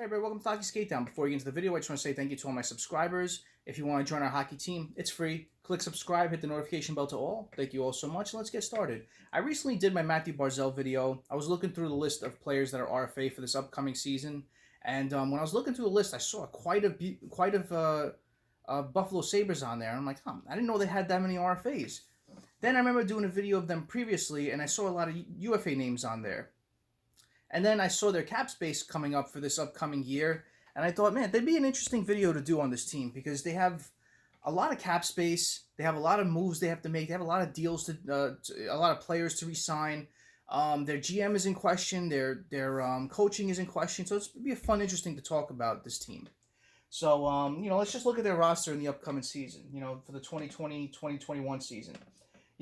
Hey everybody, welcome to Hockey Skate Down. Before we get into the video, I just want to say thank you to all my subscribers. If you want to join our hockey team, it's free. Click subscribe, hit the notification bell to all. Thank you all so much. Let's get started. I recently did my Matthew Barzal video. I was looking through the list of players that are RFA for this upcoming season, and when I was looking through the list, I saw quite a Buffalo Sabres on there. I'm like, I didn't know they had that many RFAs. Then I remember doing a video of them previously, and I saw a lot of UFA names on there. And then I saw their cap space coming up for this upcoming year, and I thought, man, that'd be an interesting video to do on this team because they have a lot of cap space. They have a lot of moves they have to make. They have a lot of deals a lot of players to re-sign. Their GM is in question. Their coaching is in question. So it's be a fun, interesting to talk about this team. So let's just look at their roster in the upcoming season. For the 2020-2021 season.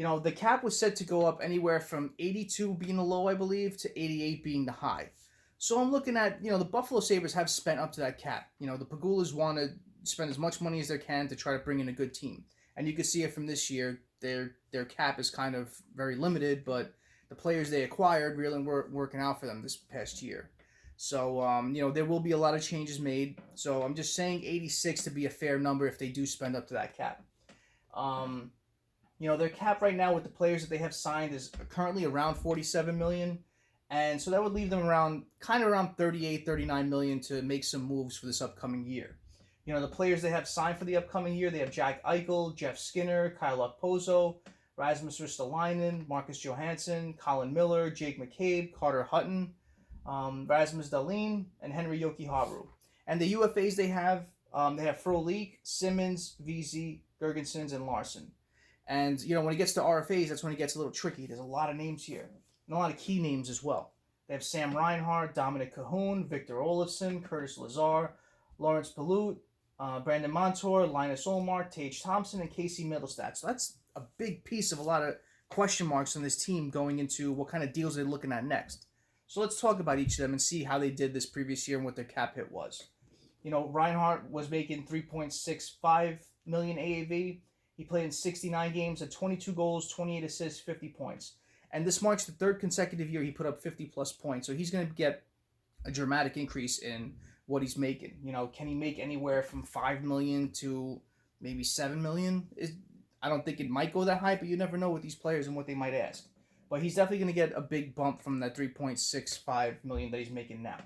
The cap was set to go up anywhere from 82 being the low, I believe, to 88 being the high. So I'm looking at, the Buffalo Sabres have spent up to that cap. The Pagulas want to spend as much money as they can to try to bring in a good team. And you can see it from this year. Their cap is kind of very limited, but the players they acquired really weren't working out for them this past year. So, there will be a lot of changes made. So I'm just saying 86 to be a fair number if they do spend up to that cap. Their cap right now with the players that they have signed is currently around $47 million. And so that would leave them around 38, 39 million to make some moves for this upcoming year. The players they have signed for the upcoming year, they have Jack Eichel, Jeff Skinner, Kyle Okposo, Rasmus Ristolainen, Marcus Johansson, Colin Miller, Jake McCabe, Carter Hutton, Rasmus Dahlin, and Henry Jokiharju. And the UFAs they have Frolik, Simmons, VZ, Gergensons, and Larson. And, when it gets to RFAs, that's when it gets a little tricky. There's a lot of names here. And a lot of key names as well. They have Sam Reinhart, Dominic Cahoon, Victor Olufsen, Curtis Lazar, Lawrence Palut, Brandon Montour, Linus Ullmark, Tej Thompson, and Casey Middlestat. So that's a big piece of a lot of question marks on this team going into what kind of deals they're looking at next. So let's talk about each of them and see how they did this previous year and what their cap hit was. Reinhart was making $3.65 million AAV. He played in 69 games, had 22 goals, 28 assists, 50 points. And this marks the third consecutive year he put up 50-plus points. So he's going to get a dramatic increase in what he's making. Can he make anywhere from $5 million to maybe $7 million? I don't think it might go that high, but you never know with these players and what they might ask. But he's definitely going to get a big bump from that $3.65 million that he's making now.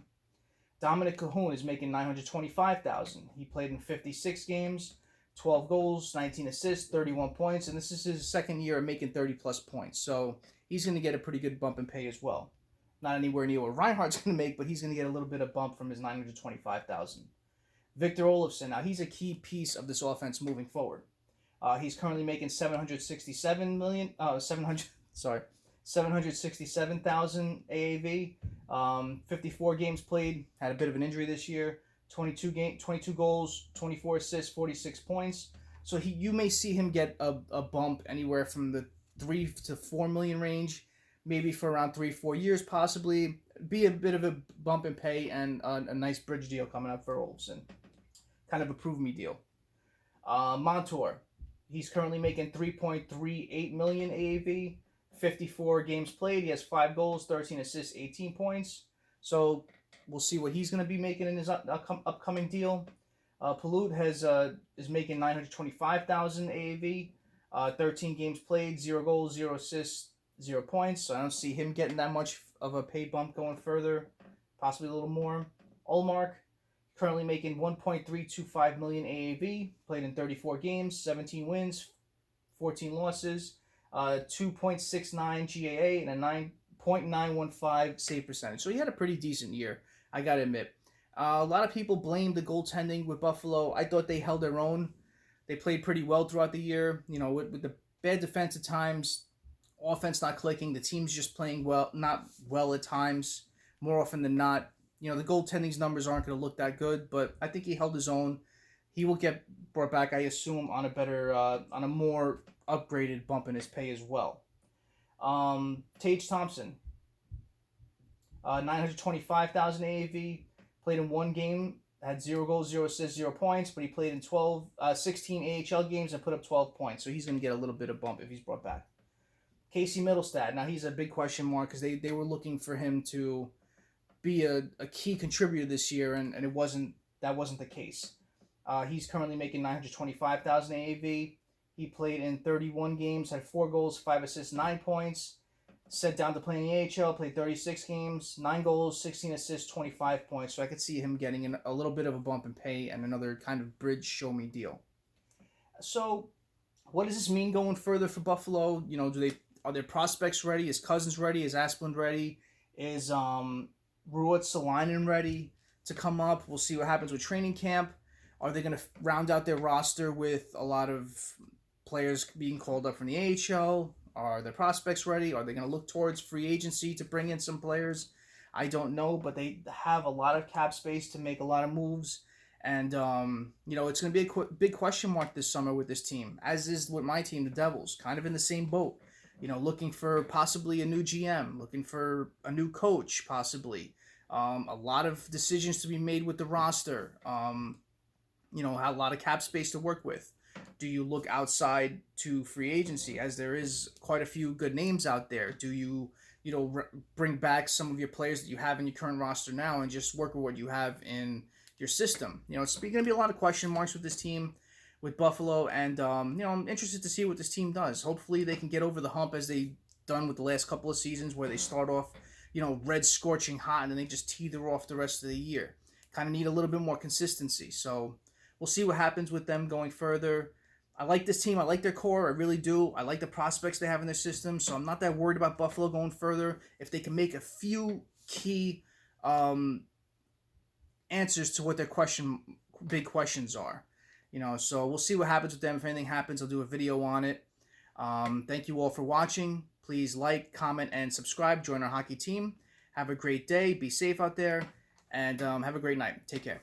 Dominic Cahoon is making $925,000. He played in 56 games. 12 goals, 19 assists, 31 points, and this is his second year of making 30-plus points. So he's going to get a pretty good bump in pay as well. Not anywhere near what Reinhardt's going to make, but he's going to get a little bit of bump from his $925,000. Victor Olufsen, now he's a key piece of this offense moving forward. He's currently making $767,000 AAV. 54 games played. Had a bit of an injury this year. 22 goals, 24 assists, 46 points. So you may see him get a bump anywhere from the 3 to 4 million range, maybe for around 3-4 years possibly. Be a bit of a bump in pay and a nice bridge deal coming up for Olufsen. Kind of a prove me deal. Montour, he's currently making $3.38 million AAV. 54 games played. He has 5 goals, 13 assists, 18 points. So we'll see what he's going to be making in his upcoming deal. Palut is making $925,000 AAV. 13 games played, 0 goals, 0 assists, 0 points. So I don't see him getting that much of a pay bump going further, possibly a little more. Ullmark, currently making $1.325 million AAV. Played in 34 games, 17 wins, 14 losses, 2.69 GAA, and a 9.915 save percentage. So he had a pretty decent year, I got to admit. A lot of people blame the goaltending with Buffalo. I thought they held their own. They played pretty well throughout the year. With the bad defense at times, offense not clicking, the team's just playing not well at times, more often than not. The goaltending's numbers aren't going to look that good, but I think he held his own. He will get brought back, I assume, on a more upgraded bump in his pay as well. Tej Thompson, $925,000 AAV, played in 1 game, had 0 goals, 0 assists, 0 points, but he played in 16 AHL games and put up 12 points, so he's going to get a little bit of bump if he's brought back. Casey Middlestat, now he's a big question mark because they were looking for him to be a key contributor this year, and that wasn't the case. He's currently making $925,000 AAV. He played in 31 games, had 4 goals, 5 assists, 9 points. Set down to play in the AHL, played 36 games, 9 goals, 16 assists, 25 points. So I could see him getting a little bit of a bump in pay and another kind of bridge show me deal. So what does this mean going further for Buffalo? You know, are their prospects ready? Is Cousins ready? Is Asplund ready? Is Ruotsalainen ready to come up? We'll see what happens with training camp. Are they going to round out their roster with a lot of players being called up from the AHL? Are their prospects ready? Are they going to look towards free agency to bring in some players? I don't know, but they have a lot of cap space to make a lot of moves. And, you know, it's going to be a big question mark this summer with this team, as is with my team, the Devils, kind of in the same boat. You know, looking for possibly a new GM, looking for a new coach, possibly. A lot of decisions to be made with the roster. You know, a lot of cap space to work with. Do you look outside to free agency, as there is quite a few good names out there? Do you bring back some of your players that you have in your current roster now and just work with what you have in your system? You know, it's going to be a lot of question marks with this team, with Buffalo, and you know, I'm interested to see what this team does. Hopefully they can get over the hump as they've done with the last couple of seasons, where they start off, you know, red scorching hot, and then they just teeter off the rest of the year. Kind of need a little bit more consistency. So we'll see what happens with them going further. I like this team. I like their core. I really do. I like the prospects they have in their system. So I'm not that worried about Buffalo going further. If they can make a few key answers to what their big questions are. You know, so we'll see what happens with them. If anything happens, I'll do a video on it. Thank you all for watching. Please like, comment, and subscribe. Join our hockey team. Have a great day. Be safe out there. And have a great night. Take care.